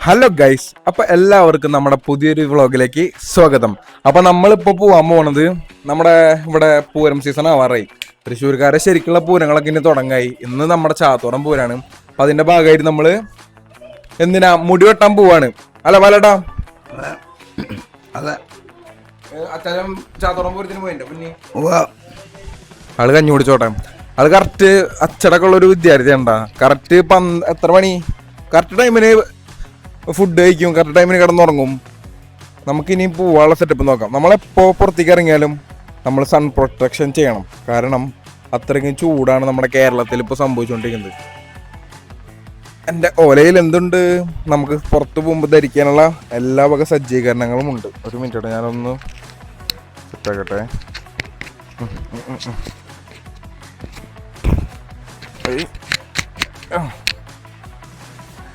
Hello guys, അപ്പൊ എല്ലാവർക്കും നമ്മുടെ പുതിയൊരു വ്ളോഗിലേക്ക് സ്വാഗതം. അപ്പൊ നമ്മളിപ്പോ പോവാൻ പോണത് നമ്മുടെ ഇവിടെ പൂരം സീസൺ ആവാറായി. തൃശ്ശൂർക്കാരെ ശരിക്കുള്ള പൂരങ്ങളൊക്കെ ഇനി തുടങ്ങായി. ഇന്ന് നമ്മുടെ ചാത്തോടം പൂരാണ്. അപ്പൊ അതിന്റെ ഭാഗമായിട്ട് നമ്മള് എന്തിനാ മുടി വെട്ടാൻ പോവാണ്. അല്ല വലട്ടാ അച്ഛൻ ചാത്തോടം പൂരത്തിന് പോയിട്ടുണ്ട്. പിന്നെ ആള് കഞ്ഞി കുടിച്ചോട്ടെ. ആള് കറക്റ്റ് അച്ചടക്കം ഉള്ള ഒരു വിദ്യാർത്ഥി ഉണ്ടാ. കറക്റ്റ് എത്ര മണി കറക്റ്റ് ടൈമിന് ഫുഡ് കഴിക്കും, കറക്റ്റ് ടൈമിന് കിടന്നുറങ്ങും. നമുക്കിനി പോവാനുള്ള സെറ്റപ്പ് നോക്കാം. നമ്മളെപ്പോ പുറത്തേക്ക് ഇറങ്ങിയാലും നമ്മൾ സൺ പ്രൊട്ടക്ഷൻ ചെയ്യണം. കാരണം അത്രയ്ക്കും ചൂടാണ് നമ്മുടെ കേരളത്തിൽ ഇപ്പോൾ സംഭവിച്ചുകൊണ്ടിരിക്കുന്നത്. എൻ്റെ ഓലയിൽ എന്തുണ്ട്, നമുക്ക് പുറത്ത് പോകുമ്പോൾ ധരിക്കാനുള്ള എല്ലാ വക സജ്ജീകരണങ്ങളും ഉണ്ട്. ഒരു മിനിറ്റ് ഞാനൊന്ന് സെറ്റാക്കട്ടെ.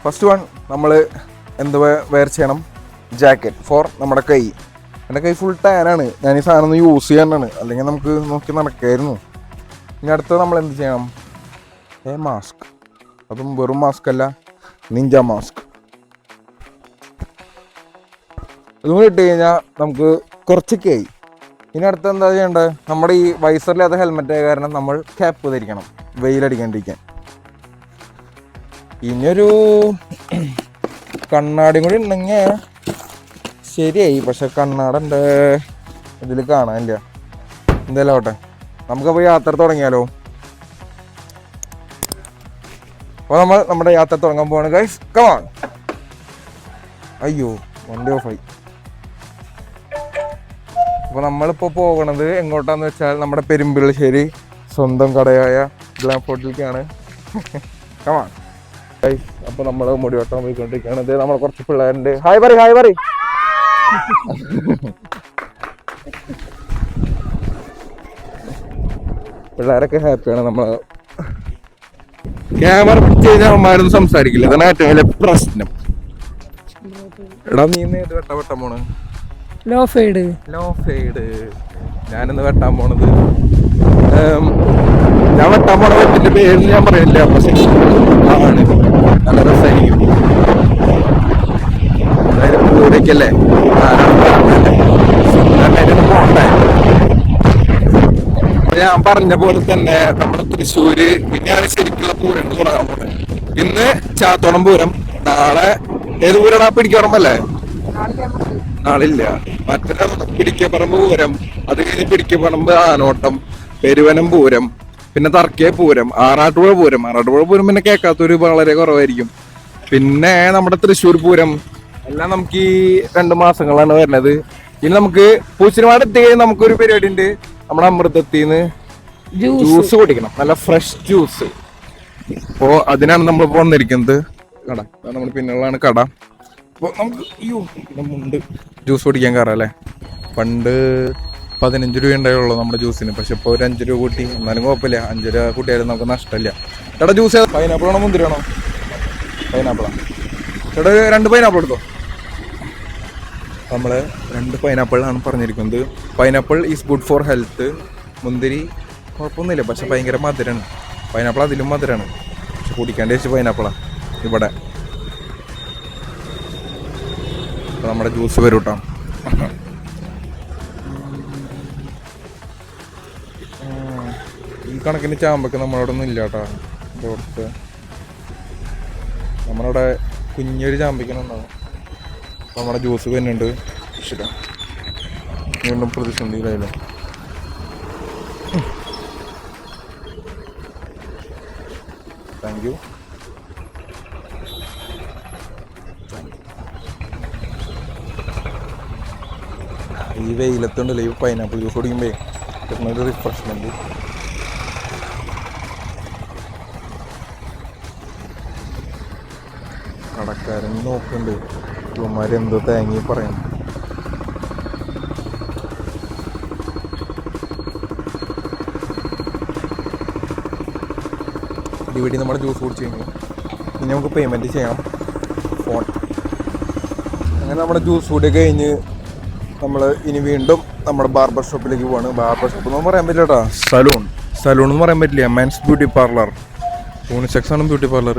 ഫസ്റ്റ് വൺ നമ്മൾ എന്ത് വെയർ ചെയ്യണം? ജാക്കറ്റ് ഫോർ നമ്മുടെ കൈ. എൻ്റെ കൈ ഫുൾ ടാനാണ്. ഞാൻ ഈ സാധനം ഒന്ന് യൂസ് ചെയ്യാനാണ്, അല്ലെങ്കിൽ നമുക്ക് നോക്കി നടക്കായിരുന്നു. ഇനി അടുത്തത് നമ്മൾ എന്ത് ചെയ്യണം? മാസ്ക്. അതും വെറും മാസ്ക് അല്ല, നിഞ്ച മാസ്ക്. ഇതും ഇട്ട് കഴിഞ്ഞാൽ നമുക്ക് കുറച്ച് കൈ. ഇനി അടുത്ത് എന്താ ചെയ്യേണ്ടത്? നമ്മുടെ ഈ വൈസറില്ലാത്ത ഹെൽമെറ്റ് ആയ കാരണം നമ്മൾ ക്യാപ്പ് ധരിക്കണം, വെയിലടിക്കാണ്ടിരിക്കാൻ. ഇനിയൊരു കണ്ണാടിയും കൂടി ഉണ്ടെങ്കിൽ ശരിയായി. പക്ഷെ കണ്ണാടൻ്റെ ഇതിൽ കാണാനില്ല. എന്തായാലും ആവട്ടെ, നമുക്കപ്പോൾ യാത്ര തുടങ്ങിയാലോ? അപ്പോൾ നമ്മൾ നമ്മുടെ യാത്ര തുടങ്ങാൻ പോവാണ് ഗൈസ്. Come on. അയ്യോ, വണ്ടി ഓഫായി. അപ്പോൾ നമ്മളിപ്പോൾ പോകണത് എങ്ങോട്ടാന്ന് വെച്ചാൽ നമ്മുടെ പെരുമ്പിളശ്ശേരി സ്വന്തം കടയായ ഗ്ലാം ഫോർട്ടിലേക്കാണ്. Come on. അപ്പൊ നമ്മള് മുടി വെട്ടാൻ പോയിക്കൊണ്ടിരിക്കുകയാണ്. ഇത് നമ്മളെ കുറച്ച് പിള്ളേരുണ്ട്. ഹായ് പറ. പിള്ളേരൊക്കെ ഹാപ്പിയാണ്. നമ്മള് ക്യാമറ പിടിച്ച് കഴിഞ്ഞാൽ അമ്മമാരൊന്നും സംസാരിക്കില്ല. അതാണ് ഏറ്റവും വലിയ പ്രശ്നം. എടാ നീ ഇന്ന് ഏത് വെട്ടാൻ പോണ്? Low fade. ഞാനിന്ന് വെട്ടാൻ പോണത്, ഞാൻ വെട്ടാൻ പോണ വെട്ടിന്റെ പേര് ഞാൻ പറയില്ല. പക്ഷെ ആണ് നല്ല രസമായിരിക്കും. അതായത് പൂരക്കല്ലേ, പോണ്ടേ. ഞാൻ പറഞ്ഞ പോലെ തന്നെ നമ്മുടെ തൃശ്ശൂര് പിന്നെയാണ് ശരിക്കുള്ള പൂരങ്ങൾ തുടങ്ങാൻ പോണത്. ഇന്ന് ചാത്തോളം പൂരം, നാളെ ഏത് പൂരടാ? പിടിക്കപ്പറമ്പല്ലേ? നാളില്ല, മറ്റേ പിടിക്കപ്പറമ്പ് പൂരം, അത് കഴിഞ്ഞ് പിടിക്കപ്പറമ്പ് ആനോട്ടം, പെരുവനം പൂരം, പിന്നെ തർക്കേ പൂരം, ആറാട്ടുപുഴ പൂരം പിന്നെ കേൾക്കാത്തൊരു വളരെ കുറവായിരിക്കും. പിന്നെ നമ്മുടെ തൃശ്ശൂർ പൂരം എല്ലാം നമുക്ക് ഈ 2 മാസങ്ങളാണ് വരുന്നത്. ഇനി നമുക്ക് പൂച്ചിനുമാട് എത്തിക്കഴിഞ്ഞാൽ നമുക്കൊരു പരിപാടി ഉണ്ട്. നമ്മുടെ അമൃതത്തിന്ന് ജ്യൂസ് കുടിക്കണം, നല്ല ഫ്രഷ് ജ്യൂസ്. അപ്പോ അതിനാണ് നമ്മൾ വന്നിരിക്കുന്നത്. കട നമ്മൾ പിന്നുള്ളതാണ് കട. അപ്പോൾ നമുക്ക് മുണ്ട് ജ്യൂസ് കുടിക്കാൻ കയറാം അല്ലേ. പണ്ട് 15 രൂപ ഉണ്ടായുള്ളൂ നമ്മുടെ ജ്യൂസിന്. പക്ഷെ ഇപ്പോൾ ഒരു 5 രൂപ കൂട്ടി. എന്നാലും കുഴപ്പമില്ല, 5 രൂപ കൂട്ടിയാലും നമുക്ക് നഷ്ടമില്ല. ചേട്ടാ ജ്യൂസ് പൈനാപ്പിളാണോ മുന്തിരിയാണോ? പൈനാപ്പിളാണ്. ചേട്ടാ 2 പൈനാപ്പിൾ എടുത്തോ. നമ്മൾ 2 പൈനാപ്പിളാണ് പറഞ്ഞിരിക്കുന്നത്. Pineapple is good for health. മുന്തിരി കുഴപ്പമൊന്നുമില്ല, പക്ഷെ ഭയങ്കര മധുരമാണ്. പൈനാപ്പിൾ അതിലും മധുരമാണ്, പക്ഷെ കുടിക്കാണ്ട് വെച്ച് പൈനാപ്പിളാണ് ഇവിടെ. അപ്പോൾ നമ്മുടെ ജ്യൂസ് വരും കേട്ടോ. ഈ കണക്കിന് ചാമ്പൊക്കെ നമ്മളവിടെ ഒന്നും ഇല്ല കേട്ടോ. ഇവിടുത്തെ നമ്മളവിടെ കുഞ്ഞൊരു ചാമ്പയ്ക്കനുണ്ടാവും. നമ്മുടെ ജ്യൂസ് വരുന്നുണ്ട്. ശരി, വീണ്ടും പ്രതിസന്ധിയിലായില്ലേ. Thank you. ഈ വെയിലത്തുണ്ടല്ലോ ഈ പൈനാപ്പിൾ ജ്യൂസ് കുടിക്കുമ്പോ കിട്ടുന്നൊരു റിഫ്രഷ്മെന്റ്. കടക്കാരൻ നോക്കുന്നുണ്ട് ഇവന്മാരെന്തോ തേങ്ങി പറയണം. ഇവിടെ നമ്മുടെ ജ്യൂസ് കുടിച്ച് കഴിഞ്ഞു. ഇനി നമുക്ക് പേയ്മെൻറ്റ് ചെയ്യണം ഫോൺ. അങ്ങനെ നമ്മുടെ ജ്യൂസ് കൂടി കഴിഞ്ഞ് നമ്മൾ ഇനി വീണ്ടും നമ്മുടെ ബാർബർ ഷോപ്പിലേക്ക് പോവാണ്. ബാർബർ ഷോപ്പ് എന്ന് പറയാൻ പറ്റില്ല കേട്ടോ, സലൂൺ എന്ന് പറയാൻ പറ്റില്ല. മെൻസ് ബ്യൂട്ടി പാർലർ, യൂണിസെക്സ് ആണ് ബ്യൂട്ടി പാർലർ.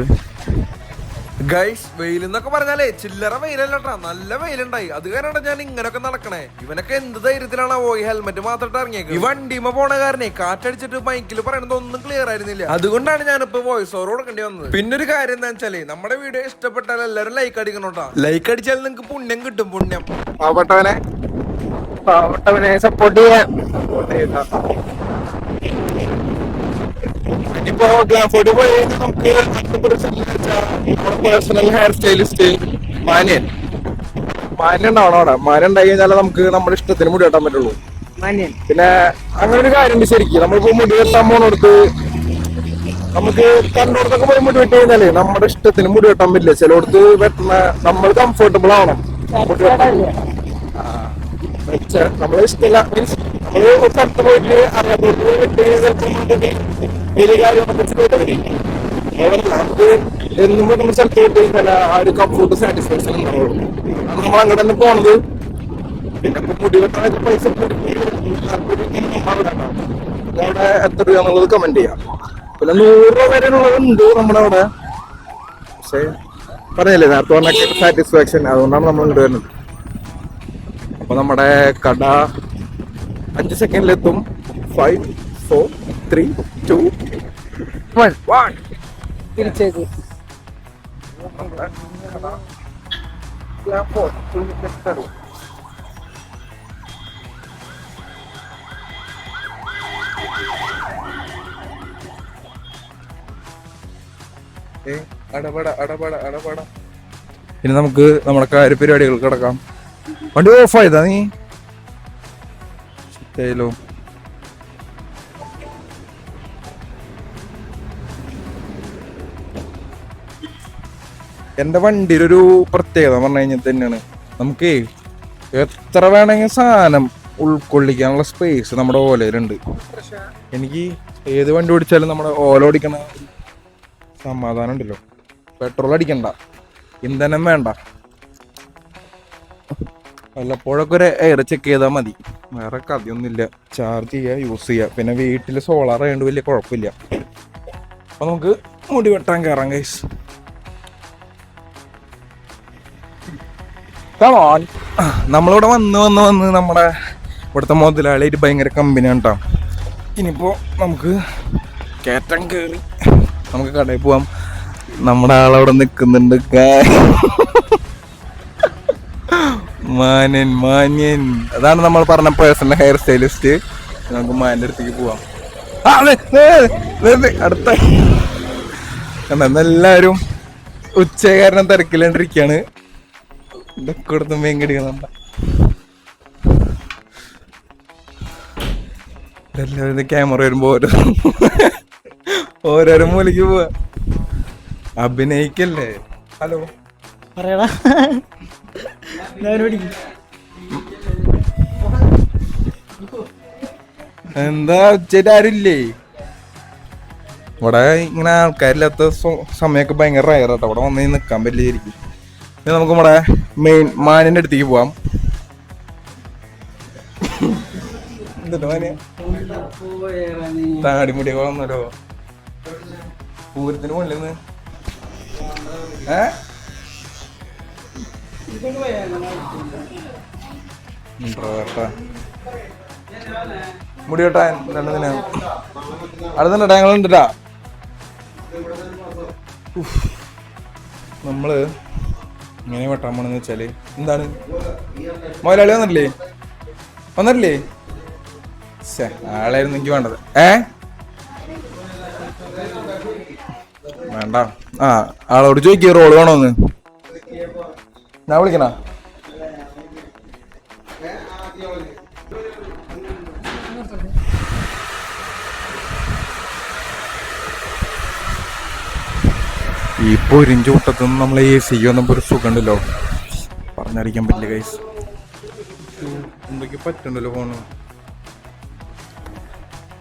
ഗൈസ് വെയിലെന്നൊക്കെ പറഞ്ഞാലേ ചില്ലറ വെയിലല്ലട്ടാ, നല്ല വെയിലുണ്ടായി. അത് കാരണം ഞാൻ ഇങ്ങനൊക്കെ നടക്കണേ. ഇവനൊക്കെ എന്ത് ധൈര്യത്തിലാണ് ഈ ഹെൽമെറ്റ് മാത്രം ഇറങ്ങിയത്. ഈ വണ്ടിമ പോണ കാരണേ കാറ്റടിച്ചിട്ട് ബൈക്കിൽ പറയണത് ഒന്നും ക്ലിയർ ആയിരുന്നില്ല. അതുകൊണ്ടാണ് ഞാനിപ്പോ വോയിസ് ഓവർ കൊടുക്കേണ്ടി വന്നത്. പിന്നെ ഒരു കാര്യം എന്താ വെച്ചാല് നമ്മുടെ വീഡിയോ ഇഷ്ടപ്പെട്ടാൽ എല്ലാവരും ലൈക്ക് അടിക്കണോട്ടാ. ലൈക്ക് അടിച്ചാൽ നിങ്ങൾക്ക് പുണ്യം കിട്ടും, പുണ്യം. പാവപ്പെട്ടവനെ സപ്പോർട്ട് ചെയ്യാൻ. ഇനിയിപ്പോ ഗ്ലാഫോർഡ് പോയി നമുക്ക് പേഴ്സണൽ ഹെയർ സ്റ്റൈലിസ്റ്റ് മാന്യൻ ഉണ്ടാവണം അവിടെ. മാന്യൻ ഉണ്ടായി കഴിഞ്ഞാൽ നമുക്ക് നമ്മുടെ ഇഷ്ടത്തിന് മുടി വെട്ടാൻ പറ്റുള്ളൂ. പിന്നെ അങ്ങനെ ഒരു കാര്യമുണ്ട് ശരിക്കും. നമ്മളിപ്പോ മുടി വെട്ടാൻ പോണോടത്ത് നമുക്ക് കണ്ടോടത്തൊക്കെ പോയി മുടി വെട്ടി കഴിഞ്ഞാലേ നമ്മുടെ ഇഷ്ടത്തിന് മുടി വെട്ടാൻ പറ്റില്ല. ചിലടത്ത് വെട്ടുന്ന നമ്മൾ കംഫർട്ടബിൾ ആവണം മുടി വെട്ടാൻ. നമ്മളെ ഇഷ്ടമില്ല മീൻസ് നമ്മള് ഒരു സ്ഥലത്ത് പോയിട്ട് അറിയാത്തോട്ട് വലിയ കാര്യങ്ങളൊക്കെ ചെയ്തിട്ട് വരും. നമുക്ക് എന്നും നമ്മൾ സ്ഥലത്ത് പോയിട്ട് കഴിഞ്ഞാൽ ആ ഒരു കംഫോർട്ട് സാറ്റിസ്ഫാക്ഷൻ ഉണ്ടാവുള്ളൂ. അത് നമ്മൾ അങ്ങനെ തന്നെ പോണത്. പിന്നെ മുടി വെട്ടാനൊക്കെ പൈസ അവിടെ എത്ര രൂപ എന്നുള്ളത് കമന്റ് ചെയ്യാം. പിന്നെ 100 രൂപ വരെ ഉള്ളതുണ്ട് നമ്മുടെ അവിടെ. പക്ഷെ പറഞ്ഞില്ലേ നേരത്തെ പറഞ്ഞ സാറ്റിസ്ഫാക്ഷൻ, അതുകൊണ്ടാണ് നമ്മൾ ഇങ്ങോട്ട് വരുന്നത്. അപ്പൊ നമ്മുടെ കട 5 സെക്കൻഡിലെത്തും. 5, 4, 3, 2, 1 തിരിച്ചേക്ക്. ഇനി നമുക്ക് നമ്മുടെ കാര്യപരിപാടികൾ കിടക്കാം. വണ്ടി ഓഫ് ആയതാ നീ ോ എന്റെ വണ്ടിയുടെ ഒരു പ്രത്യേകത പറഞ്ഞു കഴിഞ്ഞാൽ തന്നെയാണ് നമുക്ക് എത്ര വേണമെങ്കിൽ സാധനം ഉൾക്കൊള്ളിക്കാനുള്ള സ്പേസ് നമ്മുടെ ഓലയിലുണ്ട്. എനിക്ക് ഏത് വണ്ടി ഓടിച്ചാലും നമ്മുടെ ഓല ഓടിക്കണ സമാധാനം ഉണ്ടല്ലോ. പെട്രോൾ അടിക്കണ്ട, ഇന്ധനം വേണ്ട, വല്ലപ്പോഴൊക്കെ ഒരു എയർ ചെക്ക് ചെയ്താൽ മതി. വേറെ കഥയൊന്നുമില്ല. ചാർജ് ചെയ്യുക, യൂസ് ചെയ്യുക. പിന്നെ വീട്ടിൽ സോളാർ ആയതുകൊണ്ട് വലിയ കുഴപ്പമില്ല. അപ്പൊ നമുക്ക് മുടി വെട്ടാൻ കയറാം ഗൈസ്. നമ്മളിവിടെ വന്ന് നമ്മുടെ ഇവിടുത്തെ മുതലാളിയായിട്ട് ഭയങ്കര കമ്പനിയാണ് കേട്ടോ. ഇനിയിപ്പോ നമുക്ക് കയറ്റം കയറി നമുക്ക് കടയിൽ പോവാം. നമ്മുടെ ആളവിടെ നിൽക്കുന്നുണ്ട്. മാന്യൻ അതാണ് നമ്മൾ പറഞ്ഞ പേഴ്സണൽ ഹെയർ സ്റ്റൈലിസ്റ്റ്. നമുക്ക് മാന്റെ അടുത്തേക്ക് പോവാം. അടുത്ത എല്ലാരും ഉച്ചകാരണം തിരക്കില്ലാണ്ടിരിക്കാണ്. ഇതൊക്കെ കൊടുത്ത് മേങ്കടിക്കുന്നുണ്ട. എല്ലാവരും ക്യാമറ വരുമ്പോ ഓരോരോ മൂലയ്ക്ക് പോവാ. അഭിനയിക്കല്ലേ. ഹലോ പറയടാ. എന്താ ഉച്ചയായിട്ട് ആരുമില്ലേ ഇവിടെ? ഇങ്ങനെ ആൾക്കാരില്ലാത്ത സമയമൊക്കെ ഭയങ്കര റയറാട്ടോ. ഇവിടെ വന്ന് നിൽക്കാൻ പറ്റില്ല ശരിക്കും. ഇനി നമുക്ക് നമ്മുടെ മെയിൻ മാനിന്റെ അടുത്തേക്ക് പോവാം. താടിമുടിയൊക്കെ വന്നല്ലോ പൂരത്തിന് മുകളിൽ മുടി വെട്ടാൻ രണ്ടതിന് അടുത്തണ്ടാ ഞങ്ങളുണ്ടാ. നമ്മള് ഇങ്ങനെ വെട്ടാൻ പോണെന്ന് വെച്ചാല് എന്താണ്, മുതലാളി വന്നിട്ടില്ലേ? ആളായിരുന്നു എനിക്ക് വേണ്ടത്. വേണ്ട. ആളോട് ചോദിക്കുക റോള് വേണോന്ന്. ഞാൻ വിളിക്കണ. ഈ പൊരിഞ്ചൂട്ടത്തുനിന്ന് നമ്മളെ AC വന്നപ്പോ ഒരു സുഖം ഉണ്ടല്ലോ, പറഞ്ഞറിയിക്കാൻ പറ്റില്ല ഗൈസ്. എന്തൊക്കെ പറ്റുണ്ടല്ലോ ഫോണ്.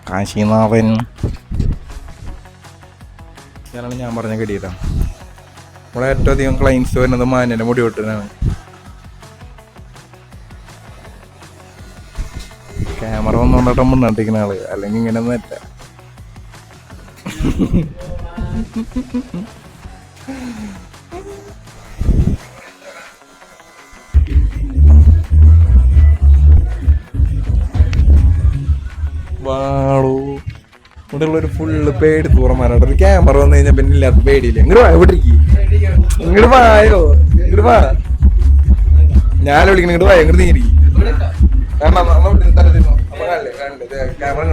കാശിനാഥൻ ഞാനാണ് ഞാൻ പറഞ്ഞ കടിയതാ. നമ്മളെ ഏറ്റവും അധികം ക്ലൈൻസ് വരുന്നത് മാന്യന്റെ മുടി വെട്ടാനാണ്. ക്യാമറ വന്നുകൊണ്ടിട്ട് മുന്നോട്ടിരിക്കുന്ന ആള്, അല്ലെങ്കിൽ ഇങ്ങനെ ഒന്നും അല്ല. ഒരു ഫുള്ള് പേടി തൂറന്മാരോട് ഒരു ക്യാമറ വന്നു കഴിഞ്ഞാൽ പിന്നെ ഇല്ലാത്ത പേടിയില്ല. ഇങ്ങോട്ട് വാ, എവിടെ ഇങ്ങോട്ട് വായോ, ഇങ്ങോട്ട് വാ. ഞാൻ വിളിക്കണം, ഇങ്ങോട്ട് വായോ, ഇങ്ങോട്ട് നീങ്ങി. ക്യാമറ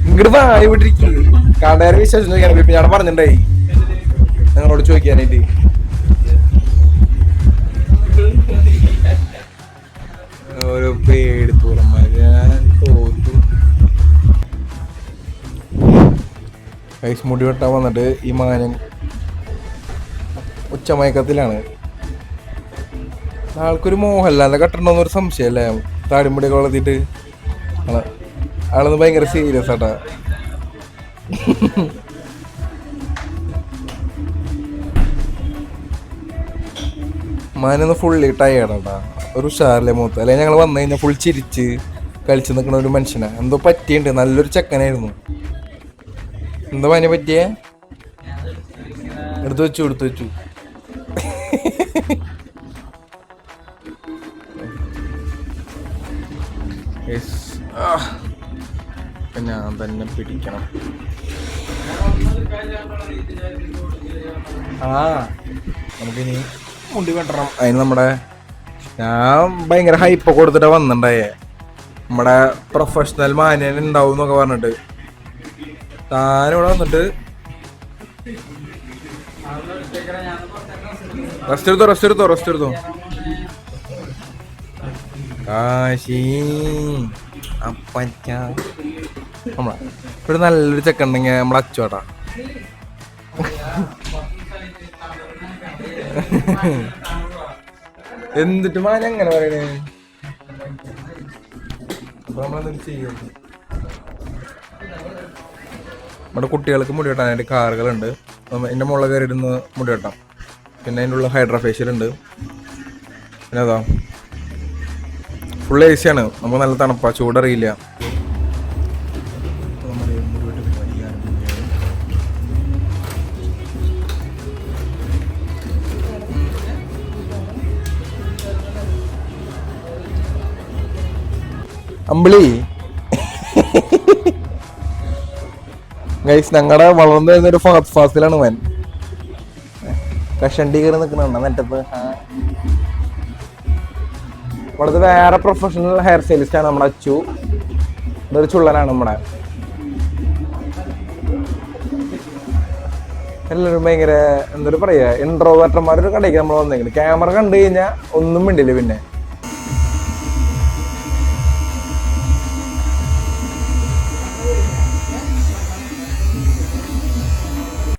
ഇങ്ങോട്ട് വാ, ഇവിടെ കടയുടെ വിശ്വാസം ചോദിക്കാൻ ഇപ്പൊ ഞാൻ പറഞ്ഞിട്ടുണ്ടായി നിങ്ങളോട് ചോദിക്കാനായിട്ട്. ഒരു പേടിത്തൂറന്മാര് ഞാൻ തോറ്റു. മുടി വെട്ടാൻ വന്നിട്ട് ഈ മാനൻ ഉച്ചമയക്കത്തിലാണ്. ആൾക്കൊരു മോഹൻലാലിനെ കെട്ടണമെന്നൊരു സംശയമല്ലേ, താടിമുടിയൊക്കെ വളർത്തിയിട്ട്. ആളൊന്ന് ഭയങ്കര സീരിയസ് ആട്ടാ. മാനൊന്ന് ഫുള്ളി ടയേർഡാട്ടാ, ഒരു ഉഷാറിലെ മൂത്ത്. അല്ലെങ്കിൽ ഞങ്ങൾ വന്നു കഴിഞ്ഞാൽ ഫുൾ ചിരിച്ച് കളിച്ച് നിൽക്കുന്ന ഒരു മനുഷ്യനാ. എന്തോ പറ്റിയുണ്ട്, നല്ലൊരു ചെക്കനായിരുന്നു. എന്താ മാനെ പറ്റിയേ? എടുത്തു വെച്ചു. ഞാൻ തന്നെ പിടിക്കണം. നമുക്കിനി മുടി വെട്ടണം. അതിന് ഞാൻ ഭയങ്കര ഹൈപ്പ് കൊടുത്തിട്ടാ വന്നിട്ടുണ്ടായേ. നമ്മുടെ പ്രൊഫഷണൽ മാന്യൻ ഉണ്ടാവും എന്നൊക്കെ പറഞ്ഞിട്ട് താനിവിടെ വന്നിട്ട് റെസ്റ്റ് എടുത്തോ. കാശി അപ്പച്ച ഇവിടെ നല്ലൊരു ചെക്കുണ്ടെങ്കിൽ നമ്മളെ അച്ചോട്ടാ. എന്നിട്ട് മാൻ എങ്ങനെ പറയണേ? അപ്പൊ നമ്മളെന്തെങ്കിലും ചെയ്യും. നമ്മുടെ കുട്ടികൾക്ക് മുടി വെട്ടാനായിട്ട് കാറുകളുണ്ട്. എൻ്റെ മുകളിൽ കയറിയിരുന്ന് മുടി വെട്ടാം. പിന്നെ അതിൻ്റെ ഉള്ള ഹൈഡ്രാ ഫേഷ്യൽ ഉണ്ട്. പിന്നെ അതാ ഫുൾ എ സിയാണ്. നമുക്ക് നല്ല തണുപ്പാ, ചൂടറിയില്ല. അമ്പിളി ഗൈസ്, ഞങ്ങളുടെ വളർന്നു വരുന്നൊരു ഫാസ്റ്റിലാണ് അവൻ. കഷണ്ടി കയറി നിൽക്കണ നെറ്റപ്പ്. ഇവിടുത്തെ വേറെ പ്രൊഫഷണൽ ഹെയർ സ്റ്റൈലിസ്റ്റ് ആണ് നമ്മുടെ അച്ചു. ഇതൊരു ചുള്ളനാണ് നമ്മുടെ. എല്ലാവരും ഭയങ്കര എന്തൊരു പറയാ, ഇൻട്രോവേർട്ടർമാരൊരു കടയ്ക്ക് നമ്മൾ വന്നേക്കുന്നത്. ക്യാമറ കണ്ടു കഴിഞ്ഞാൽ ഒന്നും മിണ്ടില്ല. പിന്നെ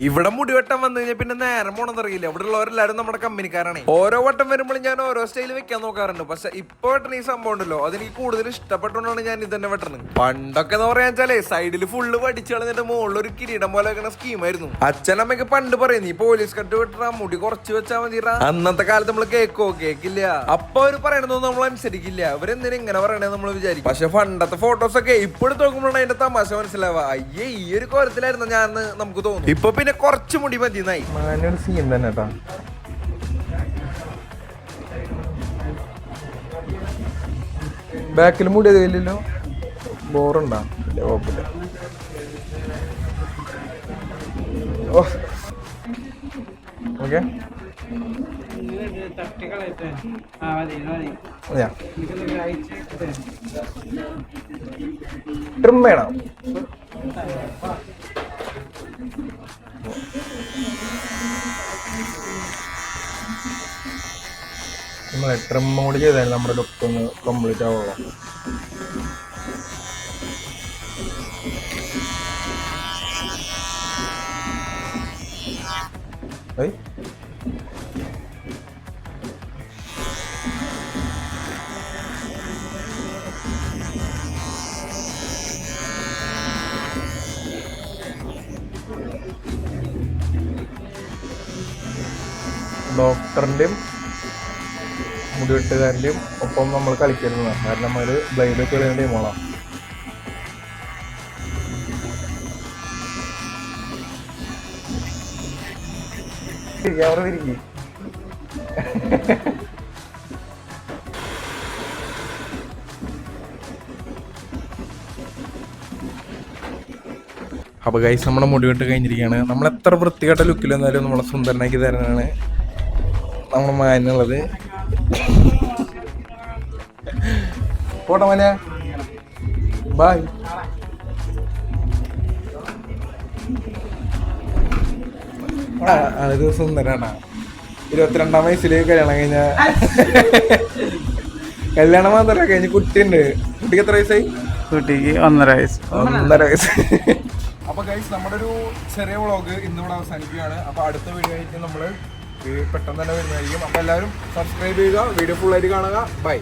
ഇവിടെ മുടിവെട്ടം വന്നു കഴിഞ്ഞാൽ പിന്നെ നേരം പോണെന്നറിയില്ല. ഇവിടെ ഉള്ളവരെല്ലാരും നമ്മുടെ കമ്പനിക്കാരാണ്. ഓരോ വട്ടം വരുമ്പോഴും ഞാൻ ഓരോ സ്റ്റൈൽ വെക്കാൻ നോക്കാറുണ്ട്. പക്ഷെ ഇപ്പൊ വെട്ടണ ഈ സംഭവം ഉണ്ടല്ലോ, അതെനിക്ക് കൂടുതൽ ഇഷ്ടപ്പെട്ടുകൊണ്ടാണ് ഞാൻ ഇതന്നെ വെട്ടണത്. പണ്ടൊക്കെ എന്ന് പറയാൻ വെച്ചാലേ സൈഡിൽ ഫുള്ള് പഠിച്ചു കളഞ്ഞിട്ട് മുകളിൽ ഒരു കിരീടം പോലെ വെക്കണ സ്കീമായിരുന്നു. അച്ഛനമ്മയൊക്കെ പണ്ട് പറയുന്നു, ഈ പോലീസ് കട്ട് വെട്ടാ മുടി കുറച്ച് വെച്ചാൽ മതിറാ. അന്നത്തെ കാലത്ത് നമ്മള് കേക്കില്ല. അപ്പൊ അവര് പറയണതൊന്നും നമ്മൾ അനുസരിക്കില്ല. അവരെന്തിനും ഇങ്ങനെ പറയണത് നമ്മൾ വിചാരിക്കും. പക്ഷെ പണ്ടത്തെ ഫോട്ടോസൊക്കെ ഇപ്പോഴും നോക്കുമ്പോഴാണ് അതിന്റെ തമാശ മനസ്സിലാവുക. അയ്യേ, ഈ ഒരു കോലത്തിലായിരുന്നു ഞാൻ നമുക്ക് തോന്നുന്നു. ഇപ്പൊ പിന്നെ കുറച്ച് മുടി മതിയായി. മാനൊരു സീൻ തന്നെ കേട്ടാ. ബാക്കിൽ മുടി അതില്ലല്ലോ, ബോറുണ്ടാ? കുഴപ്പമില്ല. ഓക്കെ, ട്രിം വേണം. ട്രിം കൂടി ചെയ്താൽ നമ്മുടെ ലുക്ക് ഒന്ന് കംപ്ലീറ്റ് ആവുള്ളൂ. ഡോക്ടറിൻ്റെയും മുടിവെട്ടുകാരൻ്റെയും ഒപ്പം നമ്മൾ കളിക്കരുതാണ്. കാരണം നമ്മൾ ബ്ലൈഡൊക്കെ ഇടേണ്ട ടീമുകളാണ്. അവിടെ തിരികെ അപ്പോൾ ഗൈസ് നമ്മുടെ മുടി വെട്ട് കഴിഞ്ഞിരിക്കുകയാണ്. നമ്മൾ എത്ര വൃത്തികെട്ട ലുക്കിൽ എന്നാലും നമ്മളെ സുന്ദരനാക്കി തരാനാണ് നമ്മുടെ മാനുള്ളത്. പോട്ടെ മോനെ, ബൈ. അത് സുന്ദരാണ്. 22-ാം വയസ്സിൽ കല്യാണം കഴിഞ്ഞ കല്യാണം മാത്രമല്ല കഴിഞ്ഞ് കുട്ടിയുണ്ട്. കുട്ടിക്ക് എത്ര വയസ്സായി? കുട്ടിക്ക് 1.5 വയസ്സ്. അപ്പൊ ഗൈസ് നമ്മുടെ ഒരു ചെറിയ വ്ളോഗ് ഇന്നിവിടെ അവസാനിക്കുകയാണ്. അപ്പൊ അടുത്ത വീഡിയോ ആയിട്ട് നമ്മൾ പെട്ടെന്ന് തന്നെ വരുന്നതായിരിക്കും. അപ്പൊ എല്ലാവരും സബ്സ്ക്രൈബ് ചെയ്യുക, വീഡിയോ ഫുൾ ആയിട്ട് കാണുക. ബൈ.